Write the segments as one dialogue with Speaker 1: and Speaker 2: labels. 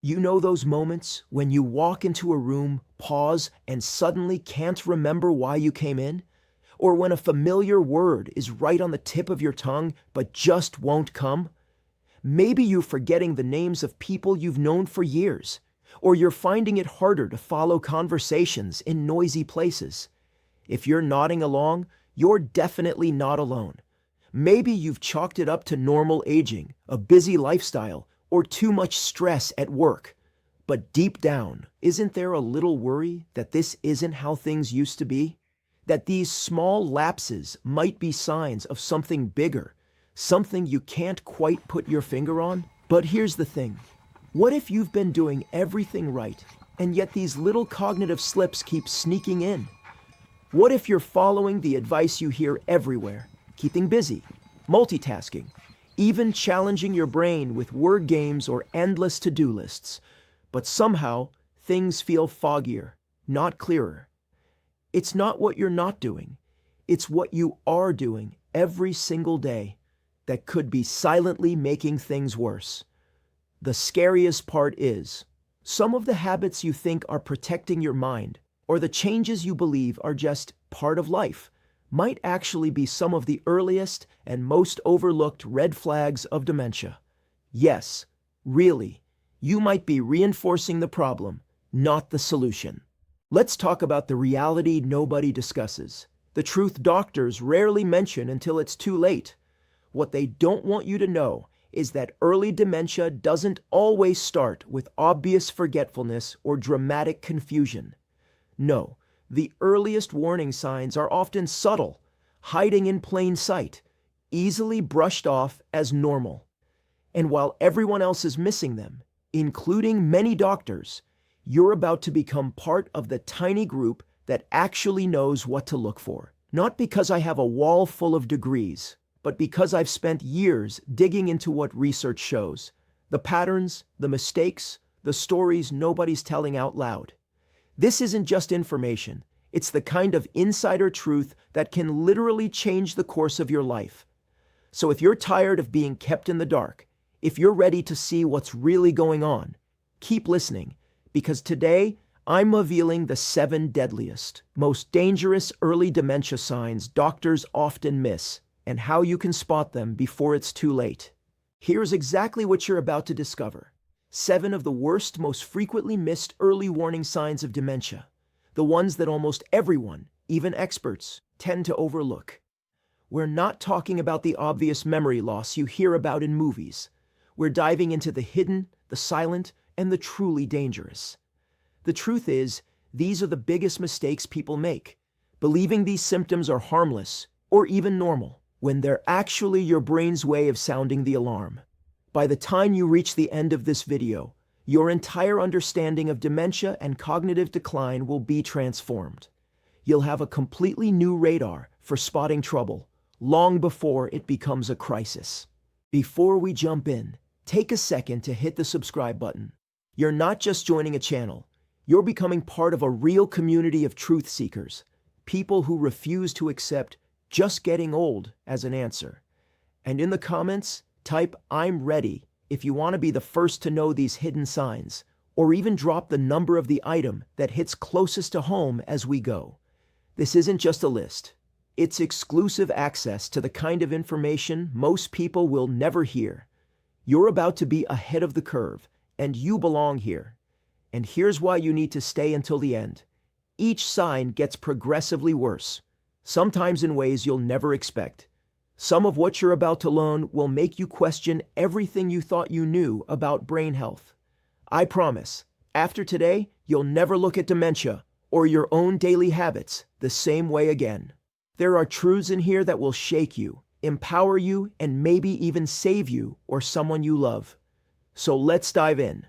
Speaker 1: You know those moments when you walk into a room, pause, and suddenly can't remember why you came in? Or when a familiar word is right on the tip of your tongue but just won't come? Maybe you're forgetting the names of people you've known for years, or you're finding it harder to follow conversations in noisy places. If you're nodding along, you're definitely not alone. Maybe you've chalked it up to normal aging, a busy lifestyle, or too much stress at work. But deep down, isn't there a little worry that this isn't how things used to be? That these small lapses might be signs of something bigger, something you can't quite put your finger on? But here's the thing. What if you've been doing everything right, and yet these little cognitive slips keep sneaking in? What if you're following the advice you hear everywhere, keeping busy, multitasking, even challenging your brain with word games or endless to-do lists, but somehow things feel foggier, not clearer? It's not what you're not doing, it's what you are doing every single day that could be silently making things worse. The scariest part is, some of the habits you think are protecting your mind, or the changes you believe are just part of life, might actually be some of the earliest and most overlooked red flags of dementia. Yes, really, you might be reinforcing the problem, not the solution. Let's talk about the reality nobody discusses, the truth doctors rarely mention until it's too late. What they don't want you to know is that early dementia doesn't always start with obvious forgetfulness or dramatic confusion. No, the earliest warning signs are often subtle, hiding in plain sight, easily brushed off as normal. And while everyone else is missing them, including many doctors, you're about to become part of the tiny group that actually knows what to look for. Not because I have a wall full of degrees, but because I've spent years digging into what research shows, the patterns, the mistakes, the stories nobody's telling out loud. This isn't just information, it's the kind of insider truth that can literally change the course of your life. So if you're tired of being kept in the dark, if you're ready to see what's really going on, keep listening, because today I'm revealing the 7 deadliest, most dangerous early dementia signs doctors often miss, and how you can spot them before it's too late. Here's exactly what you're about to discover. 7 of the worst, most frequently missed early warning signs of dementia. The ones that almost everyone, even experts, tend to overlook. We're not talking about the obvious memory loss you hear about in movies. We're diving into the hidden, the silent, and the truly dangerous. The truth is, these are the biggest mistakes people make, believing these symptoms are harmless or even normal, when they're actually your brain's way of sounding the alarm. By the time you reach the end of this video, your entire understanding of dementia and cognitive decline will be transformed. You'll have a completely new radar for spotting trouble, long before it becomes a crisis. Before we jump in, take a second to hit the subscribe button. You're not just joining a channel, you're becoming part of a real community of truth seekers, people who refuse to accept just getting old as an answer. And in the comments, type "I'm ready" if you want to be the first to know these hidden signs, or even drop the number of the item that hits closest to home as we go. This isn't just a list. It's exclusive access to the kind of information most people will never hear. You're about to be ahead of the curve, and you belong here. And here's why you need to stay until the end. Each sign gets progressively worse, sometimes in ways you'll never expect. Some of what you're about to learn will make you question everything you thought you knew about brain health. I promise, after today, you'll never look at dementia or your own daily habits the same way again. There are truths in here that will shake you, empower you, and maybe even save you or someone you love. So let's dive in.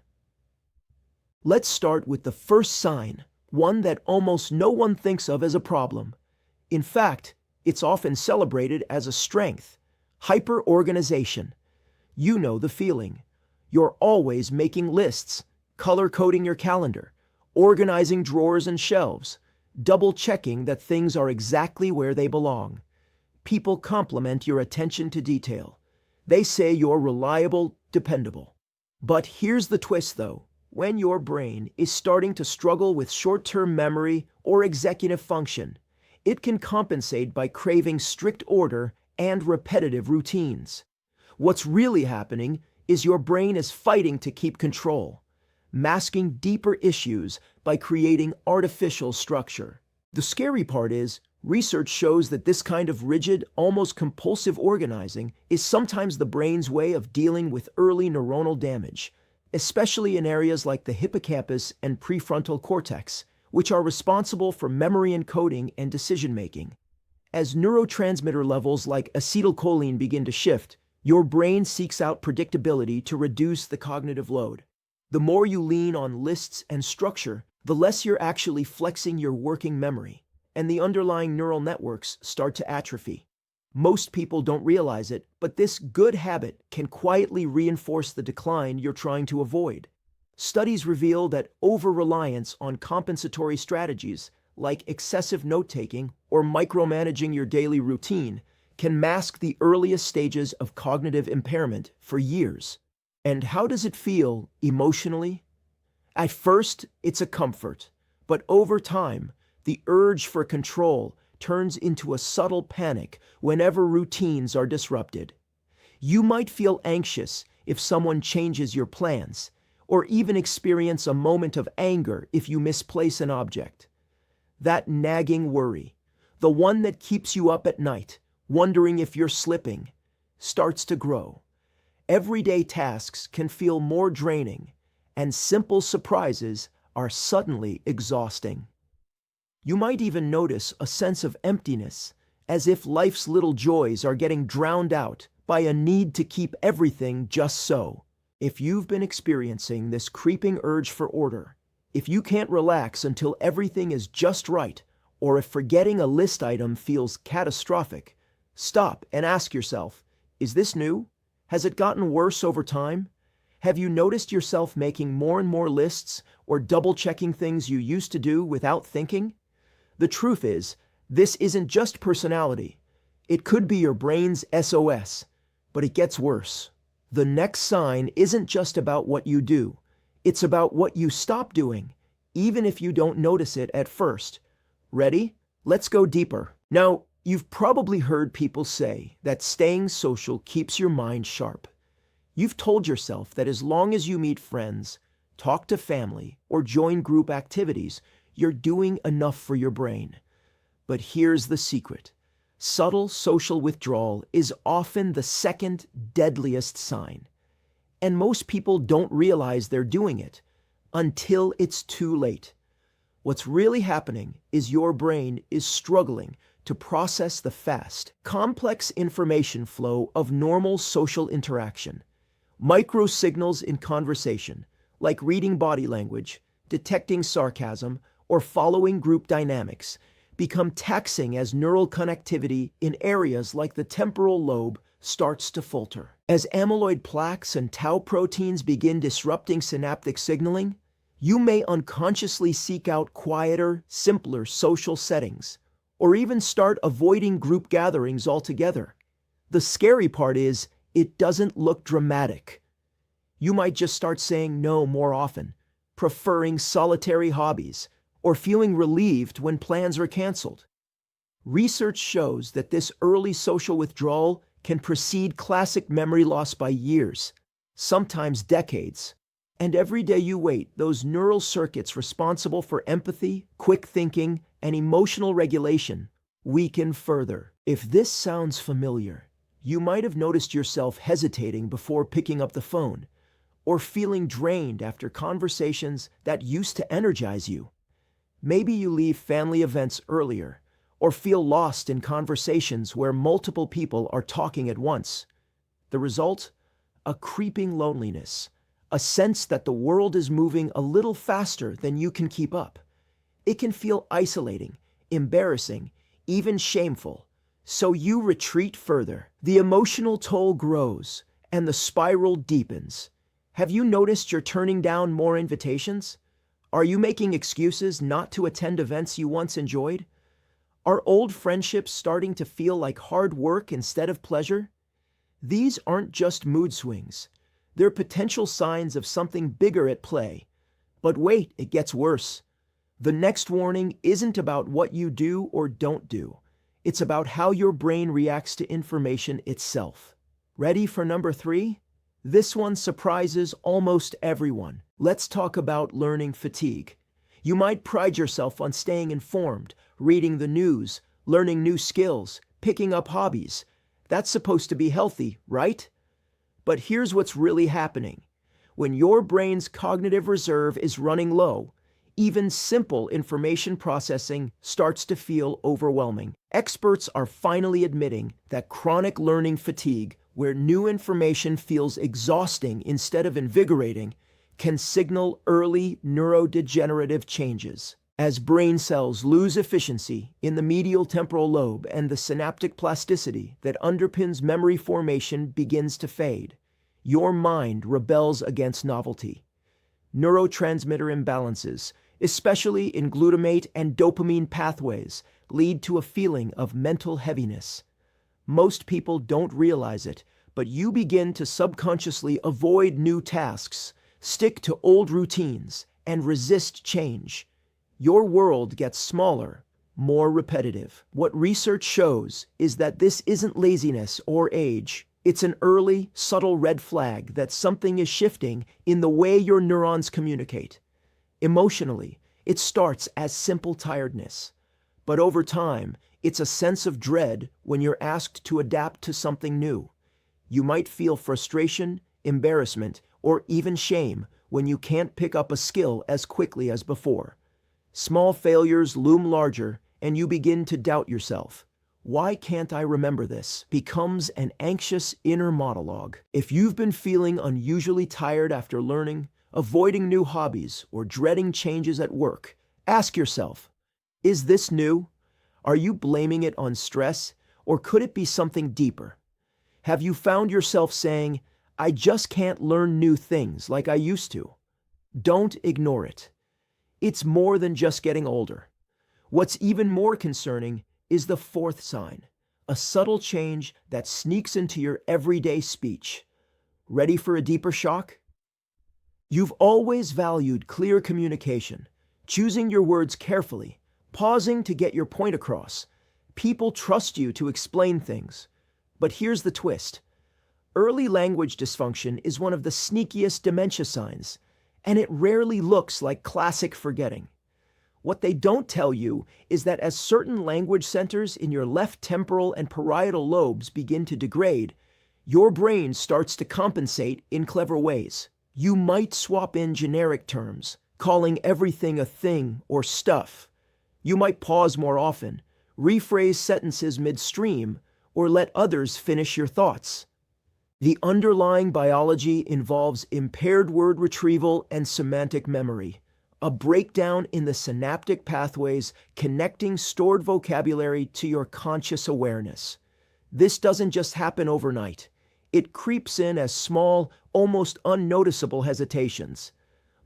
Speaker 1: Let's start with the first sign, one that almost no one thinks of as a problem. In fact, it's often celebrated as a strength: hyper-organization. You know the feeling. You're always making lists, color-coding your calendar, organizing drawers and shelves, double-checking that things are exactly where they belong. People compliment your attention to detail. They say you're reliable, dependable. But here's the twist, though. when your brain is starting to struggle with short-term memory or executive function, it can compensate by craving strict order and repetitive routines. What's really happening is your brain is fighting to keep control, masking deeper issues by creating artificial structure. The scary part is, research shows that this kind of rigid, almost compulsive organizing is sometimes the brain's way of dealing with early neuronal damage, especially in areas like the hippocampus and prefrontal cortex, which are responsible for memory encoding and decision-making. As neurotransmitter levels like acetylcholine begin to shift, your brain seeks out predictability to reduce the cognitive load. The more you lean on lists and structure, the less you're actually flexing your working memory, and the underlying neural networks start to atrophy. Most people don't realize it, but this good habit can quietly reinforce the decline you're trying to avoid. Studies reveal that over-reliance on compensatory strategies, like excessive note-taking or micromanaging your daily routine, can mask the earliest stages of cognitive impairment for years. And how does it feel emotionally? At first, it's a comfort, but over time, the urge for control turns into a subtle panic whenever routines are disrupted. You might feel anxious if someone changes your plans, or even experience a moment of anger if you misplace an object. That nagging worry, the one that keeps you up at night, wondering if you're slipping, starts to grow. Everyday tasks can feel more draining, and simple surprises are suddenly exhausting. You might even notice a sense of emptiness, as if life's little joys are getting drowned out by a need to keep everything just so. If you've been experiencing this creeping urge for order, if you can't relax until everything is just right, or if forgetting a list item feels catastrophic, stop and ask yourself, is this new? Has it gotten worse over time? Have you noticed yourself making more and more lists or double-checking things you used to do without thinking? The truth is, this isn't just personality. It could be your brain's SOS, but it gets worse. The next sign isn't just about what you do. It's about what you stop doing, even if you don't notice it at first. Ready? Let's go deeper. Now, you've probably heard people say that staying social keeps your mind sharp. You've told yourself that as long as you meet friends, talk to family, or join group activities, you're doing enough for your brain. But here's the secret. Subtle social withdrawal is often the second deadliest sign. And most people don't realize they're doing it until it's too late. What's really happening is your brain is struggling to process the fast, complex information flow of normal social interaction. Micro signals in conversation, like reading body language, detecting sarcasm, or following group dynamics, become taxing as neural connectivity in areas like the temporal lobe starts to falter. As amyloid plaques and tau proteins begin disrupting synaptic signaling, you may unconsciously seek out quieter, simpler social settings, or even start avoiding group gatherings altogether. The scary part is, it doesn't look dramatic. You might just start saying no more often, preferring solitary hobbies, or feeling relieved when plans are canceled. Research shows that this early social withdrawal can precede classic memory loss by years, sometimes decades. And every day you wait, those neural circuits responsible for empathy, quick thinking, and emotional regulation weaken further. If this sounds familiar, you might have noticed yourself hesitating before picking up the phone, or feeling drained after conversations that used to energize you. Maybe you leave family events earlier, or feel lost in conversations where multiple people are talking at once. The result? A creeping loneliness, a sense that the world is moving a little faster than you can keep up. It can feel isolating, embarrassing, even shameful. So you retreat further. The emotional toll grows, and the spiral deepens. Have you noticed you're turning down more invitations? Are you making excuses not to attend events you once enjoyed? Are old friendships starting to feel like hard work instead of pleasure? These aren't just mood swings. They're potential signs of something bigger at play, But wait, it gets worse. The next warning isn't about what you do or don't do. It's about how your brain reacts to information itself. Ready for number 3? This one surprises almost everyone. Let's talk about learning fatigue. You might pride yourself on staying informed, reading the news, learning new skills, picking up hobbies. That's supposed to be healthy, right? But here's what's really happening. When your brain's cognitive reserve is running low, even simple information processing starts to feel overwhelming. Experts are finally admitting that chronic learning fatigue, where new information feels exhausting instead of invigorating, can signal early neurodegenerative changes. As brain cells lose efficiency in the medial temporal lobe and the synaptic plasticity that underpins memory formation begins to fade, your mind rebels against novelty. Neurotransmitter imbalances, especially in glutamate and dopamine pathways, lead to a feeling of mental heaviness. Most people don't realize it, but you begin to subconsciously avoid new tasks, stick to old routines, and resist change. Your world gets smaller, more repetitive. What research shows is that this isn't laziness or age. It's an early, subtle red flag that something is shifting in the way your neurons communicate. Emotionally, it starts as simple tiredness. But over time, it's a sense of dread when you're asked to adapt to something new. You might feel frustration, embarrassment, or even shame when you can't pick up a skill as quickly as before. Small failures loom larger, and you begin to doubt yourself. Why can't I remember this? Becomes an anxious inner monologue. If you've been feeling unusually tired after learning, avoiding new hobbies, or dreading changes at work, ask yourself, is this new? Are you blaming it on stress, or could it be something deeper? Have you found yourself saying, I just can't learn new things like I used to? Don't ignore it. It's more than just getting older. What's even more concerning is the fourth sign, a subtle change that sneaks into your everyday speech. Ready for a deeper shock? You've always valued clear communication, choosing your words carefully, pausing to get your point across. People trust you to explain things. But here's the twist. Early language dysfunction is one of the sneakiest dementia signs, and it rarely looks like classic forgetting. What they don't tell you is that as certain language centers in your left temporal and parietal lobes begin to degrade, your brain starts to compensate in clever ways. You might swap in generic terms, calling everything a thing or stuff. You might pause more often, rephrase sentences midstream, or let others finish your thoughts. The underlying biology involves impaired word retrieval and semantic memory, a breakdown in the synaptic pathways connecting stored vocabulary to your conscious awareness. This doesn't just happen overnight. It creeps in as small, almost unnoticeable hesitations.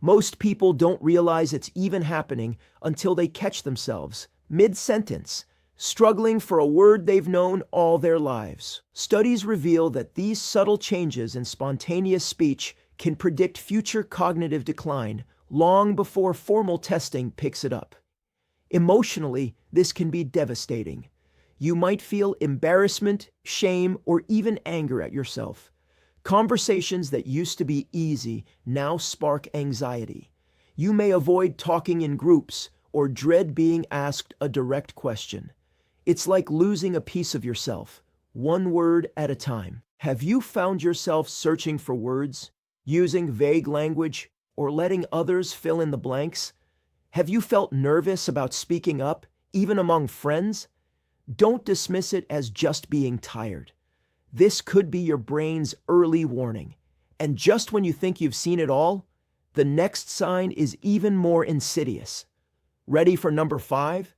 Speaker 1: Most people don't realize it's even happening until they catch themselves, mid-sentence, struggling for a word they've known all their lives. Studies reveal that these subtle changes in spontaneous speech can predict future cognitive decline long before formal testing picks it up. Emotionally, this can be devastating. You might feel embarrassment, shame, or even anger at yourself. Conversations that used to be easy now spark anxiety. You may avoid talking in groups or dread being asked a direct question. It's like losing a piece of yourself, one word at a time. Have you found yourself searching for words, using vague language, or letting others fill in the blanks? Have you felt nervous about speaking up, even among friends? Don't dismiss it as just being tired. This could be your brain's early warning. And just when you think you've seen it all, the next sign is even more insidious. Ready for number 5?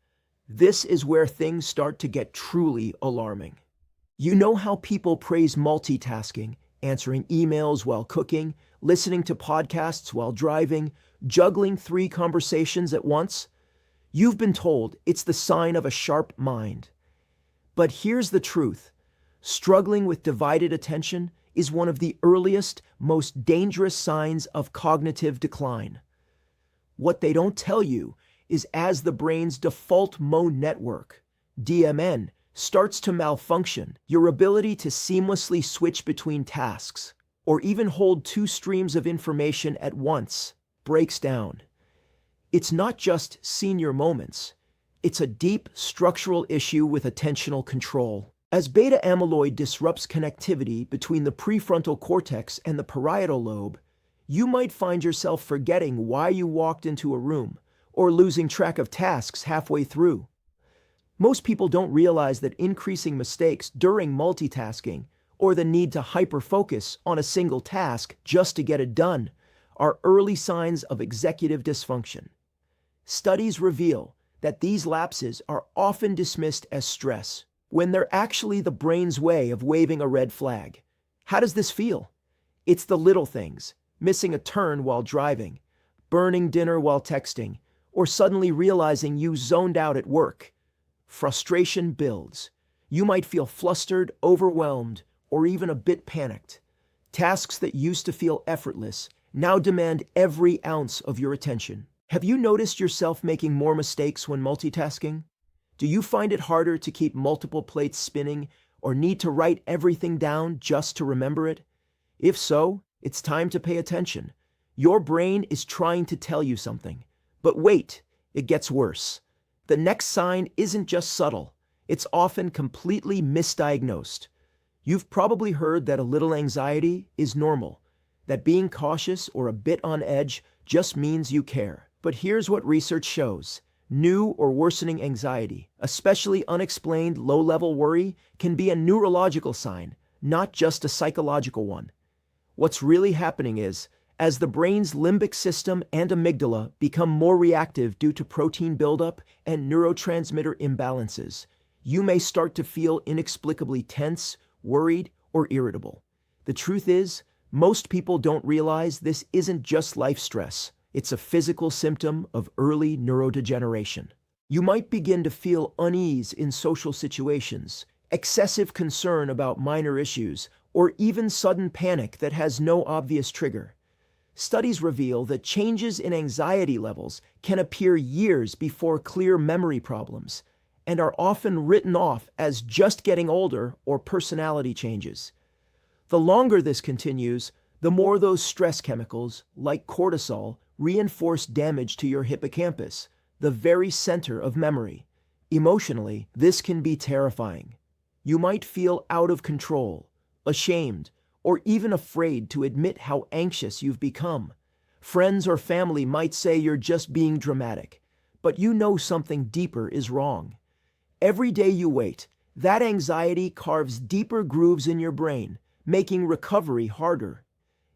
Speaker 1: This is where things start to get truly alarming. You know how people praise multitasking, answering emails while cooking, listening to podcasts while driving, juggling 3 conversations at once? You've been told it's the sign of a sharp mind. But here's the truth. Struggling with divided attention is one of the earliest, most dangerous signs of cognitive decline. What they don't tell you is as the brain's default mode network, DMN, starts to malfunction, your ability to seamlessly switch between tasks, or even hold two streams of information at once, breaks down. It's not just senior moments. It's a deep structural issue with attentional control. As beta amyloid disrupts connectivity between the prefrontal cortex and the parietal lobe, you might find yourself forgetting why you walked into a room or losing track of tasks halfway through. Most people don't realize that increasing mistakes during multitasking or the need to hyper-focus on a single task just to get it done are early signs of executive dysfunction. Studies reveal that these lapses are often dismissed as stress, when they're actually the brain's way of waving a red flag. How does this feel? It's the little things: missing a turn while driving, burning dinner while texting, or suddenly realizing you zoned out at work. Frustration builds. You might feel flustered, overwhelmed, or even a bit panicked. Tasks that used to feel effortless now demand every ounce of your attention. Have you noticed yourself making more mistakes when multitasking? Do you find it harder to keep multiple plates spinning or need to write everything down just to remember it? If so, it's time to pay attention. Your brain is trying to tell you something. But wait, it gets worse. The next sign isn't just subtle. It's often completely misdiagnosed. You've probably heard that a little anxiety is normal, that being cautious or a bit on edge just means you care. But here's what research shows. New or worsening anxiety, especially unexplained low-level worry, can be a neurological sign, not just a psychological one. What's really happening is, as the brain's limbic system and amygdala become more reactive due to protein buildup and neurotransmitter imbalances, you may start to feel inexplicably tense, worried, or irritable. The truth is, most people don't realize this isn't just life stress. It's a physical symptom of early neurodegeneration. You might begin to feel unease in social situations, excessive concern about minor issues, or even sudden panic that has no obvious trigger. Studies reveal that changes in anxiety levels can appear years before clear memory problems and are often written off as just getting older or personality changes. The longer this continues, the more those stress chemicals, like cortisol, reinforce damage to your hippocampus, the very center of memory. Emotionally, this can be terrifying. You might feel out of control, ashamed, or even afraid to admit how anxious you've become. Friends or family might say you're just being dramatic, but you know something deeper is wrong. Every day you wait, that anxiety carves deeper grooves in your brain, making recovery harder.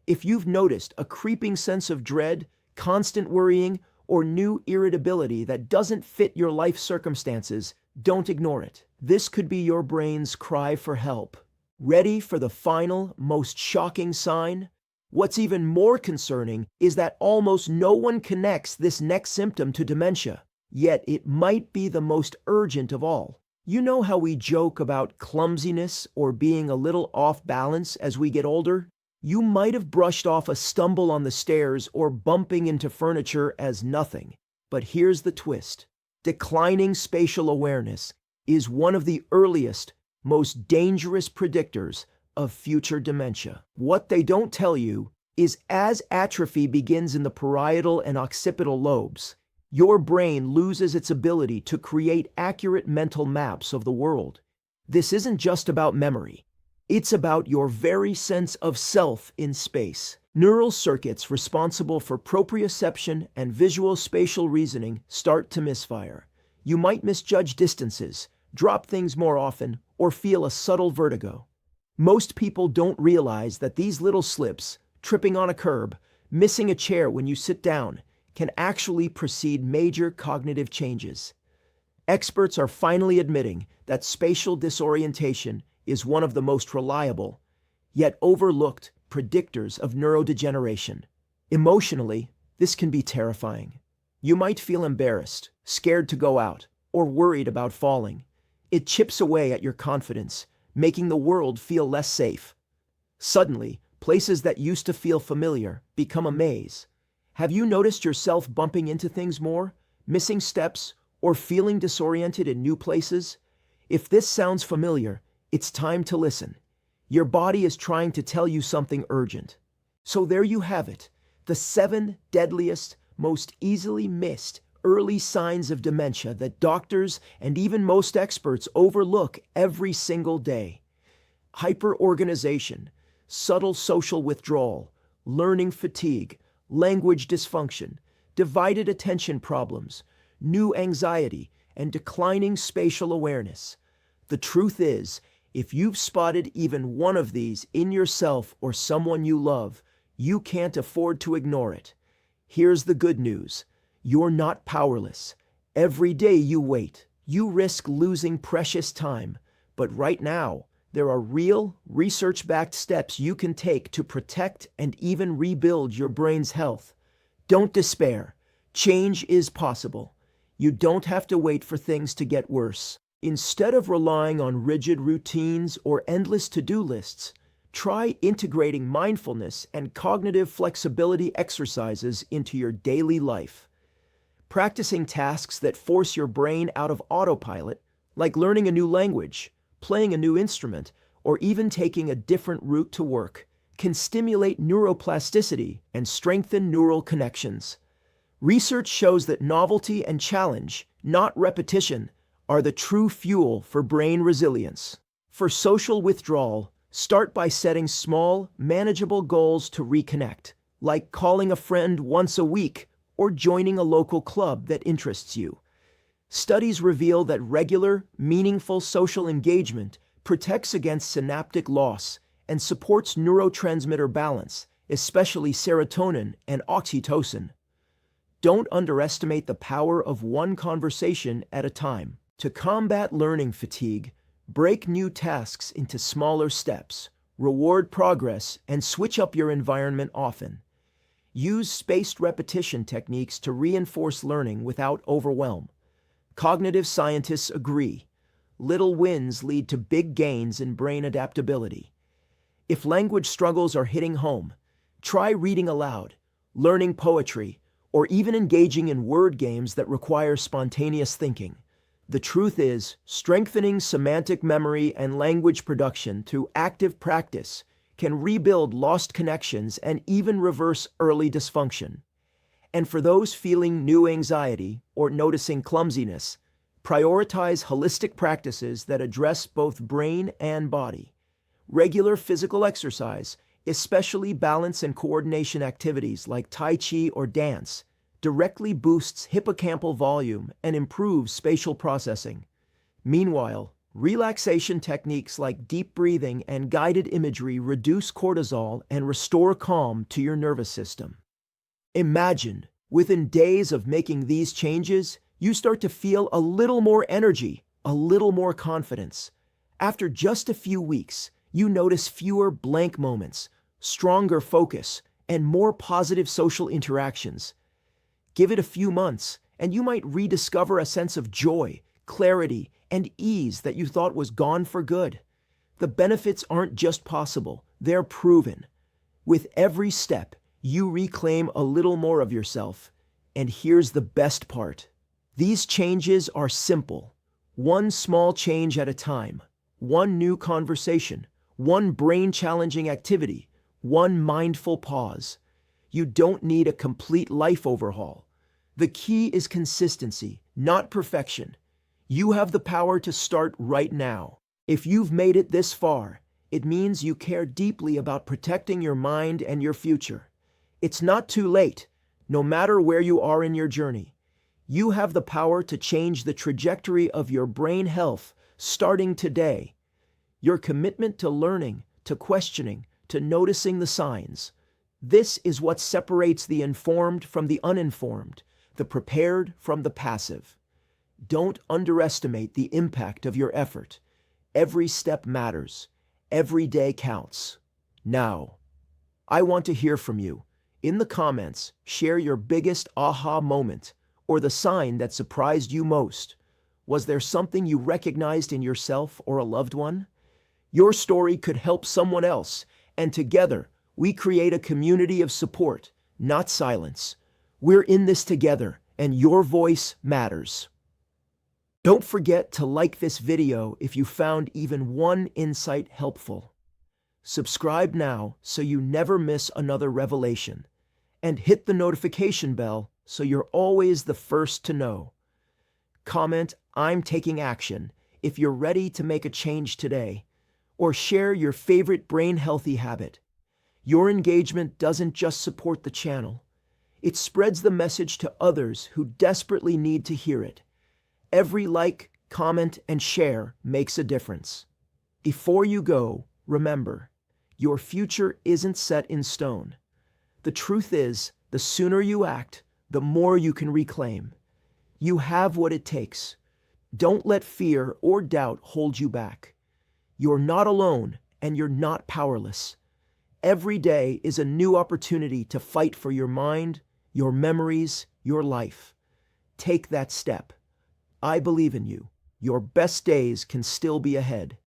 Speaker 1: If you've noticed a creeping sense of dread, constant worrying, or new irritability that doesn't fit your life circumstances, don't ignore it. This could be your brain's cry for help. Ready for the final, most shocking sign? What's even more concerning is that almost no one connects this next symptom to dementia, yet it might be the most urgent of all. You know how we joke about clumsiness or being a little off balance as we get older? You might have brushed off a stumble on the stairs or bumping into furniture as nothing. But here's the twist. Declining spatial awareness is one of the earliest, most dangerous predictors of future dementia. What they don't tell you is as atrophy begins in the parietal and occipital lobes, your brain loses its ability to create accurate mental maps of the world. This isn't just about memory. It's about your very sense of self in space. Neural circuits responsible for proprioception and visual spatial reasoning start to misfire. You might misjudge distances, drop things more often, or feel a subtle vertigo. Most people don't realize that these little slips, tripping on a curb, missing a chair when you sit down, can actually precede major cognitive changes. Experts are finally admitting that spatial disorientation is one of the most reliable, yet overlooked, predictors of neurodegeneration. Emotionally, this can be terrifying. You might feel embarrassed, scared to go out, or worried about falling. It chips away at your confidence, making the world feel less safe. Suddenly, places that used to feel familiar become a maze. Have you noticed yourself bumping into things more, missing steps, or feeling disoriented in new places? If this sounds familiar, it's time to listen. Your body is trying to tell you something urgent. So there you have it, the 7 deadliest, most easily missed early signs of dementia that doctors and even most experts overlook every single day. Hyperorganization, subtle social withdrawal, learning fatigue, language dysfunction, divided attention problems, new anxiety, and declining spatial awareness. The truth is, if you've spotted even one of these in yourself or someone you love, you can't afford to ignore it. Here's the good news. You're not powerless. Every day you wait, you risk losing precious time. But right now, there are real, research-backed steps you can take to protect and even rebuild your brain's health. Don't despair. Change is possible. You don't have to wait for things to get worse. Instead of relying on rigid routines or endless to-do lists, try integrating mindfulness and cognitive flexibility exercises into your daily life. Practicing tasks that force your brain out of autopilot, like learning a new language, playing a new instrument, or even taking a different route to work, can stimulate neuroplasticity and strengthen neural connections. Research shows that novelty and challenge, not repetition, are the true fuel for brain resilience. For social withdrawal, start by setting small, manageable goals to reconnect, like calling a friend once a week or joining a local club that interests you. Studies reveal that regular, meaningful social engagement protects against synaptic loss and supports neurotransmitter balance, especially serotonin and oxytocin. Don't underestimate the power of one conversation at a time. To combat learning fatigue, break new tasks into smaller steps, reward progress, and switch up your environment often. Use spaced repetition techniques to reinforce learning without overwhelm. Cognitive scientists agree. Little wins lead to big gains in brain adaptability. If language struggles are hitting home, try reading aloud, learning poetry, or even engaging in word games that require spontaneous thinking. The truth is, strengthening semantic memory and language production through active practice can rebuild lost connections and even reverse early dysfunction. And for those feeling new anxiety or noticing clumsiness, prioritize holistic practices that address both brain and body. Regular physical exercise, especially balance and coordination activities like Tai Chi or dance, directly boosts hippocampal volume and improves spatial processing. Meanwhile, relaxation techniques like deep breathing and guided imagery reduce cortisol and restore calm to your nervous system. Imagine, within days of making these changes, you start to feel a little more energy, a little more confidence. After just a few weeks, you notice fewer blank moments, stronger focus, and more positive social interactions. Give it a few months, and you might rediscover a sense of joy, clarity, and ease that you thought was gone for good. The benefits aren't just possible, they're proven. With every step, you reclaim a little more of yourself. And here's the best part. These changes are simple. One small change at a time. One new conversation. One brain-challenging activity. One mindful pause. You don't need a complete life overhaul. The key is consistency, not perfection. You have the power to start right now. If you've made it this far, it means you care deeply about protecting your mind and your future. It's not too late, no matter where you are in your journey. You have the power to change the trajectory of your brain health starting today. Your commitment to learning, to questioning, to noticing the signs. This is what separates the informed from the uninformed, the prepared from the passive. Don't underestimate the impact of your effort. Every step matters. Every day counts. Now, I want to hear from you. In the comments, share your biggest aha moment or the sign that surprised you most. Was there something you recognized in yourself or a loved one? Your story could help someone else, and together we create a community of support, not silence. We're in this together, and your voice matters. Don't forget to like this video if you found even one insight helpful. Subscribe now so you never miss another revelation, and hit the notification bell so you're always the first to know. Comment, "I'm taking action," if you're ready to make a change today, or share your favorite brain healthy habit. Your engagement doesn't just support the channel, it spreads the message to others who desperately need to hear it. Every like, comment, and share makes a difference. Before you go, remember, your future isn't set in stone. The truth is, the sooner you act, the more you can reclaim. You have what it takes. Don't let fear or doubt hold you back. You're not alone, and you're not powerless. Every day is a new opportunity to fight for your mind, your memories, your life. Take that step. I believe in you. Your best days can still be ahead.